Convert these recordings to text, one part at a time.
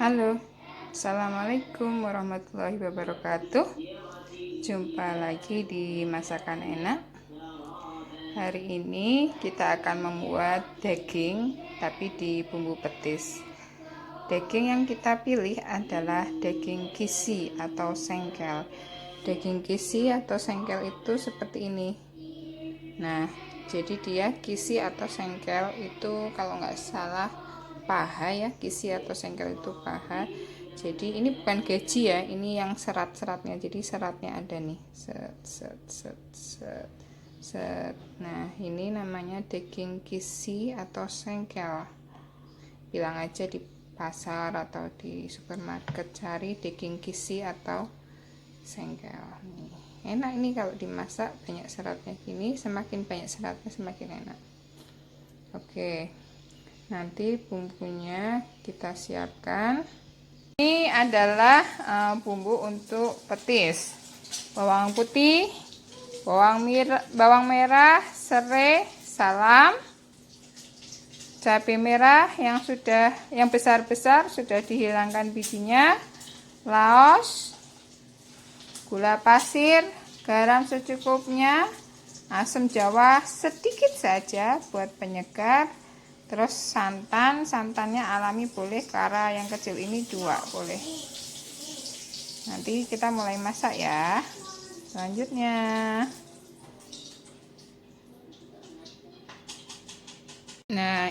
Halo, Assalamualaikum warahmatullahi wabarakatuh. Jumpa lagi di Masakan Enak. Hari ini kita akan membuat daging tapi di bumbu petis. Daging yang kita pilih adalah daging kisi atau sengkel. Daging kisi atau sengkel itu seperti ini. Nah, jadi dia kisi atau sengkel itu kalau nggak salah paha ya, kisi atau sengkel itu paha. Jadi ini bukan gaji ya, ini yang serat-seratnya. Jadi seratnya ada nih, set set set set set. Nah, ini namanya daging kisi atau sengkel. Bilang aja di pasar atau di supermarket, cari daging kisi atau sengkel nih. Enak ini kalau dimasak banyak seratnya gini, semakin banyak seratnya semakin enak. Oke, nanti bumbunya kita siapkan. Ini adalah bumbu untuk petis: bawang putih, bawang merah, serai, salam, cabai merah yang besar-besar sudah dihilangkan bijinya, laos, gula pasir, garam secukupnya, asam jawa sedikit saja buat penyegar, terus santannya alami boleh, kara yang kecil ini 2 boleh. Nanti kita mulai masak ya. Selanjutnya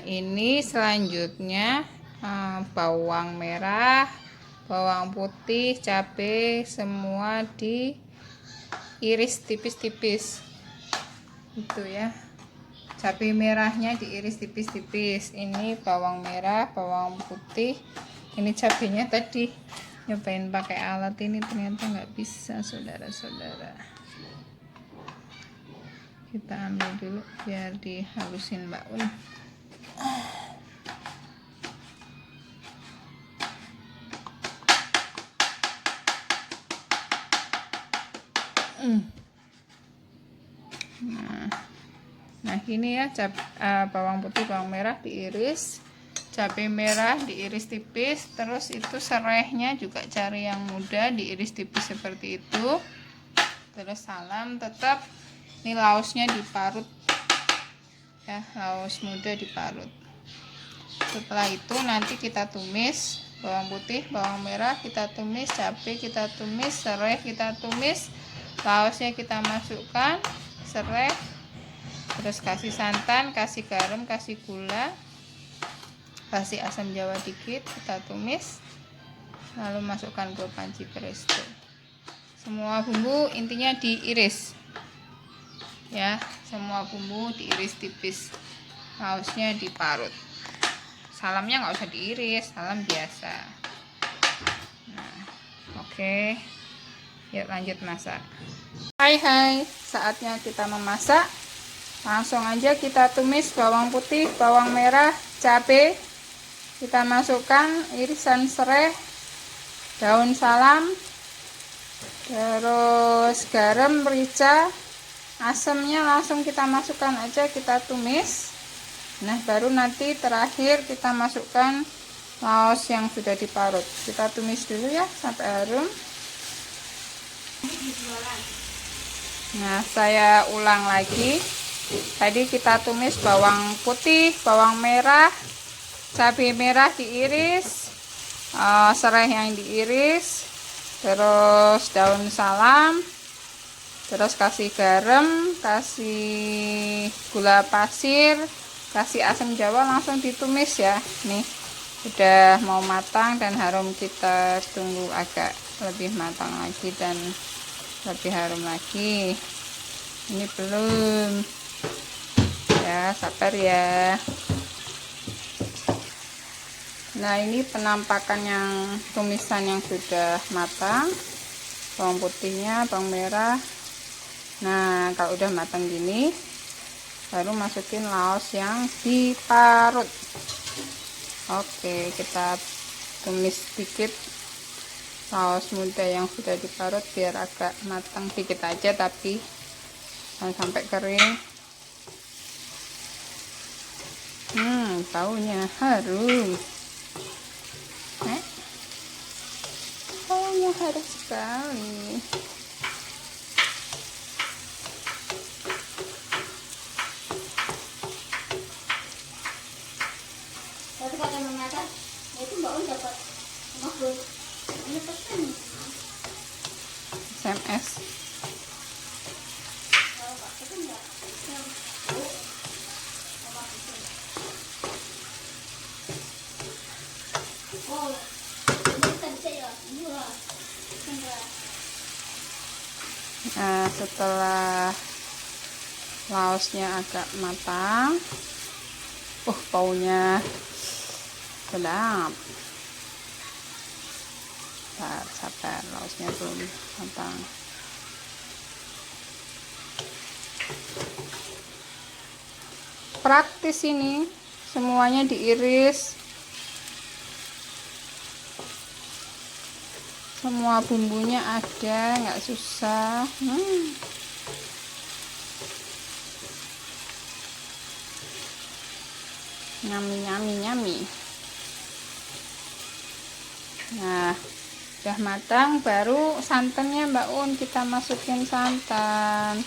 ini selanjutnya bawang merah, bawang putih, cabai semua diiris tipis-tipis itu ya. Cabai merahnya diiris tipis-tipis. Ini bawang merah, bawang putih. Ini cabainya tadi nyobain pakai alat ini ternyata nggak bisa, saudara-saudara. Kita ambil dulu biar dihalusin Mbak Un. Nah ini ya, bawang putih, bawang merah diiris, cabai merah diiris tipis, terus itu serainya juga cari yang muda diiris tipis seperti itu. Terus salam tetap, ini laosnya diparut ya, laos muda diparut. Setelah itu nanti kita tumis bawang putih, bawang merah kita tumis, cabai kita tumis, serai kita tumis, laosnya kita masukkan, serai, terus kasih santan, kasih garam, kasih gula, kasih asam jawa dikit, kita tumis, lalu masukkan ke panci presto. Semua bumbu intinya diiris ya, semua bumbu diiris tipis, sausnya diparut. Salamnya nggak usah diiris, salam biasa. Nah, oke, yuk lanjut masak. Hai, saatnya kita memasak. Langsung aja kita tumis bawang putih, bawang merah, cabai. Kita masukkan irisan serai, daun salam, terus garam, merica, asamnya langsung kita masukkan aja, kita tumis. Nah, baru nanti terakhir kita masukkan laos yang sudah diparut. Kita tumis dulu ya sampai harum. Nah, saya ulang lagi. Tadi kita tumis bawang putih, bawang merah, cabai merah diiris, serai yang diiris, terus daun salam, terus kasih garam, kasih gula pasir, kasih asam jawa, langsung ditumis ya. Nih udah mau matang dan harum. Kita tunggu agak lebih matang lagi dan lebih harum lagi. Ini belum ya, sabar ya. Nah, ini penampakan yang tumisan yang sudah matang, bawang putihnya, bawang merah. Nah, kalau udah matang gini baru masukin laos yang diparut. Oke, kita tumis sedikit laos muda yang sudah diparut biar agak matang dikit aja, tapi jangan sampai kering. Baunya harum. harum sekali. Tapi kata mengatakan itu Mbak Un dapat ngobrol ini pesan SMS. kalau Pak pesan nggak yang oh ini kan saya murah enggak. Nah, setelah laosnya agak matang, baunya sedap. Sabar, laosnya belum matang. Praktis ini, semuanya diiris, semua bumbunya ada, nggak susah. Nyami. Nah, udah matang, baru santannya Mbak Un, kita masukin santan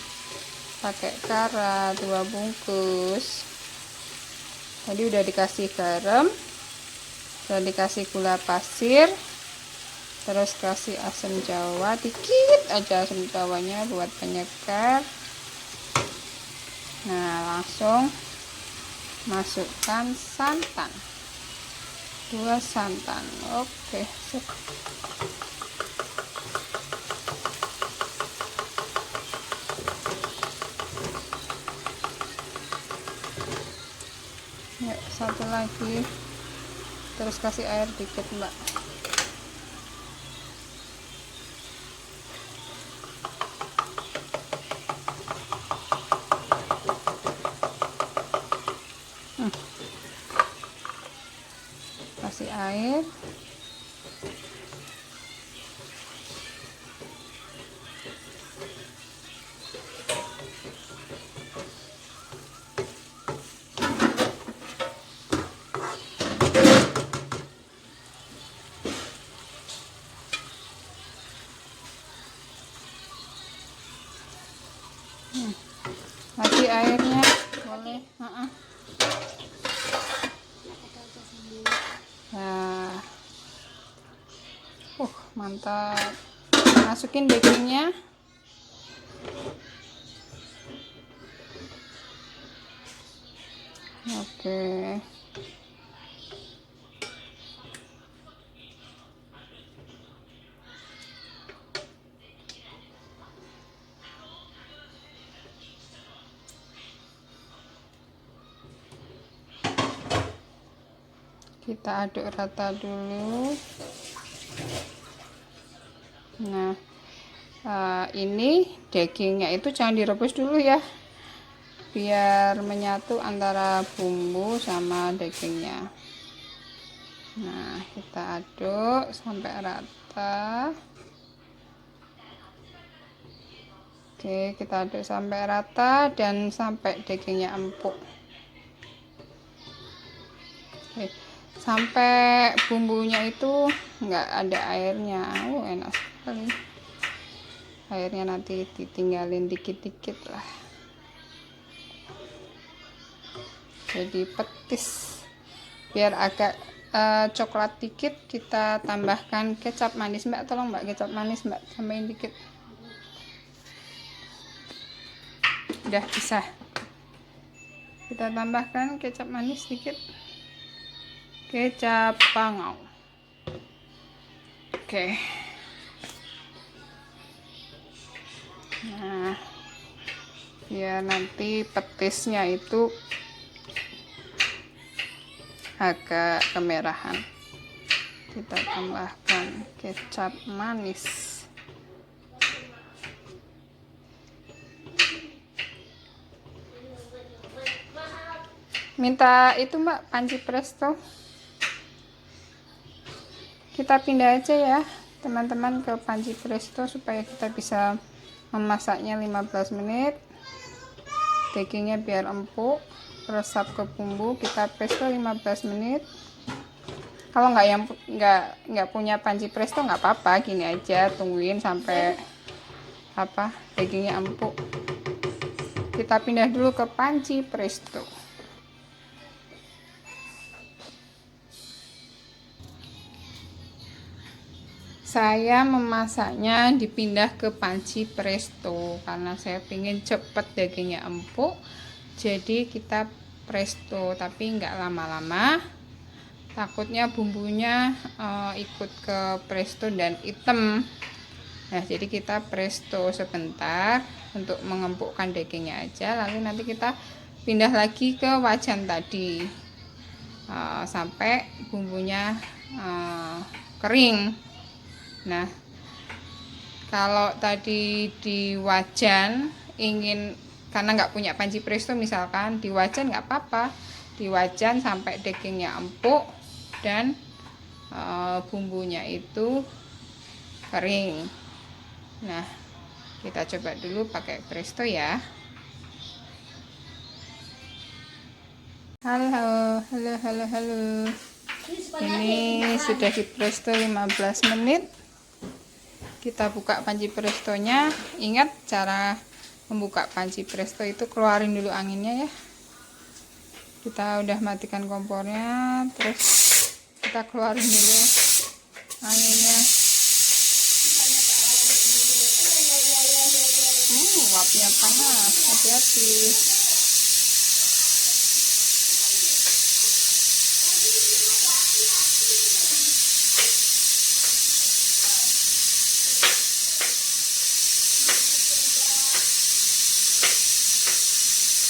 pakai kara 2 bungkus. Tadi udah dikasih garam, udah dikasih gula pasir, terus kasih asam jawa dikit aja, asam jawanya buat penyegar. Nah, langsung masukkan santan, 2 santan. Oke, sip. Ya, 1 lagi, terus kasih air dikit Mbak. Kasih air, lagi airnya boleh. Nah, mantap. Masukin bakingnya. Oke. Kita aduk rata dulu. Nah, ini dagingnya itu jangan direbus dulu ya, biar menyatu antara bumbu sama dagingnya. Nah, kita aduk sampai rata. Oke, kita aduk sampai rata dan sampai dagingnya empuk. Oke, sampai bumbunya itu enggak ada airnya. Enak sekali. Airnya nanti ditinggalin dikit-dikit lah. Jadi petis. Biar agak coklat dikit, kita tambahkan kecap manis. Mbak, tolong Mbak, kecap manis Mbak, tambahin dikit. Udah bisa. Kita tambahkan kecap manis dikit. Kecap pangau. Oke. Nah, biar nanti petisnya itu agak kemerahan, kita tambahkan kecap manis. Minta itu Mbak, panci presto. Kita pindah aja ya teman-teman ke panci presto supaya kita bisa memasaknya 15 menit. Dagingnya biar empuk, resap ke bumbu. Kita presto 15 menit. Kalau nggak punya panci presto nggak apa-apa, gini aja tungguin sampai dagingnya empuk. Kita pindah dulu ke panci presto. Saya memasaknya dipindah ke panci presto karena saya ingin cepet dagingnya empuk. Jadi kita presto, tapi nggak lama-lama, takutnya bumbunya ikut ke presto dan hitam. Nah, jadi kita presto sebentar untuk mengempukkan dagingnya aja, lalu nanti kita pindah lagi ke wajan tadi sampai bumbunya kering. Nah, kalau tadi di wajan karena nggak punya panci presto, misalkan di wajan nggak apa-apa, di wajan sampai dagingnya empuk dan bumbunya itu kering. Nah, kita coba dulu pakai presto ya. Halo. Ini sudah di presto 15 menit. Kita buka panci prestonya. Ingat cara membuka panci presto itu, keluarin dulu anginnya ya. Kita udah matikan kompornya, terus kita keluarin dulu anginnya. Uapnya panas, hati-hati.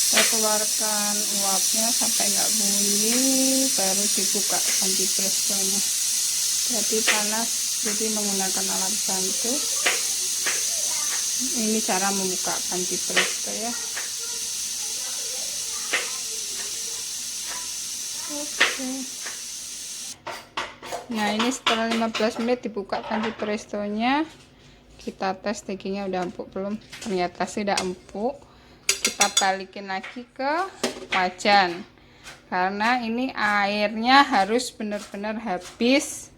Kita keluarkan uapnya sampai nggak bunyi, baru dibuka panci prestonya. Jadi panas, jadi menggunakan alat bantu. Ini cara membuka panci presto ya. Oke. Nah, ini setelah 15 menit dibuka panci prestonya, kita tes dagingnya udah empuk belum. Ternyata sudah empuk. Kita balikin lagi ke wajan karena ini airnya harus benar-benar habis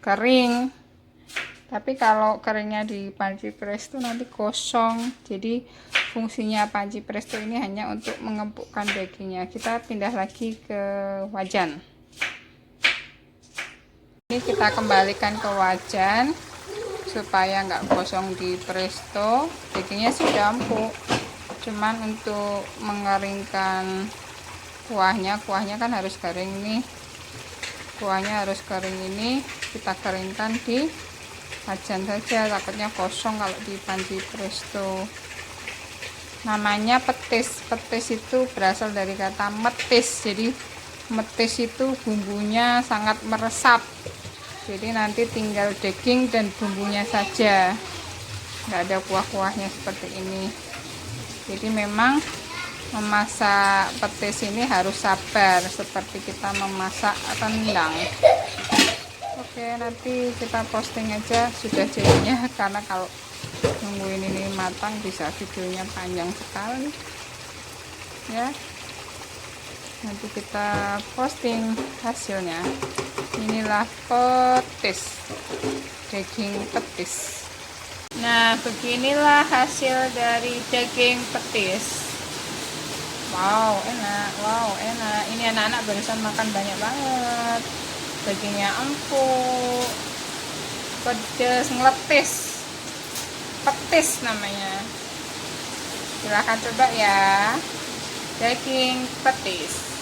kering. Tapi kalau keringnya di panci presto nanti kosong, jadi fungsinya panci presto ini hanya untuk mengempukkan dagingnya. Kita pindah lagi ke wajan. Ini kita kembalikan ke wajan supaya nggak kosong di presto. Dagingnya sudah empuk, cuman untuk mengeringkan kuahnya kan harus kering nih. Kuahnya harus kering, ini kita keringkan di wajan saja, takutnya kosong kalau di panci presto. Namanya petis. Petis itu berasal dari kata metis, jadi metis itu bumbunya sangat meresap, jadi nanti tinggal daging dan bumbunya saja, nggak ada kuah-kuahnya seperti ini. Jadi memang memasak petis ini harus sabar, seperti kita memasak rendang. Oke, nanti kita posting aja sudah jadinya, karena kalau nungguin ini matang bisa videonya panjang sekali ya. Nanti kita posting hasilnya. Inilah petis, daging petis. Nah, beginilah hasil dari daging petis. Wow, enak. Ini anak-anak barusan makan banyak banget. Dagingnya empuk, pedes, ngeletis. Petis namanya. Silahkan coba ya. Daging petis.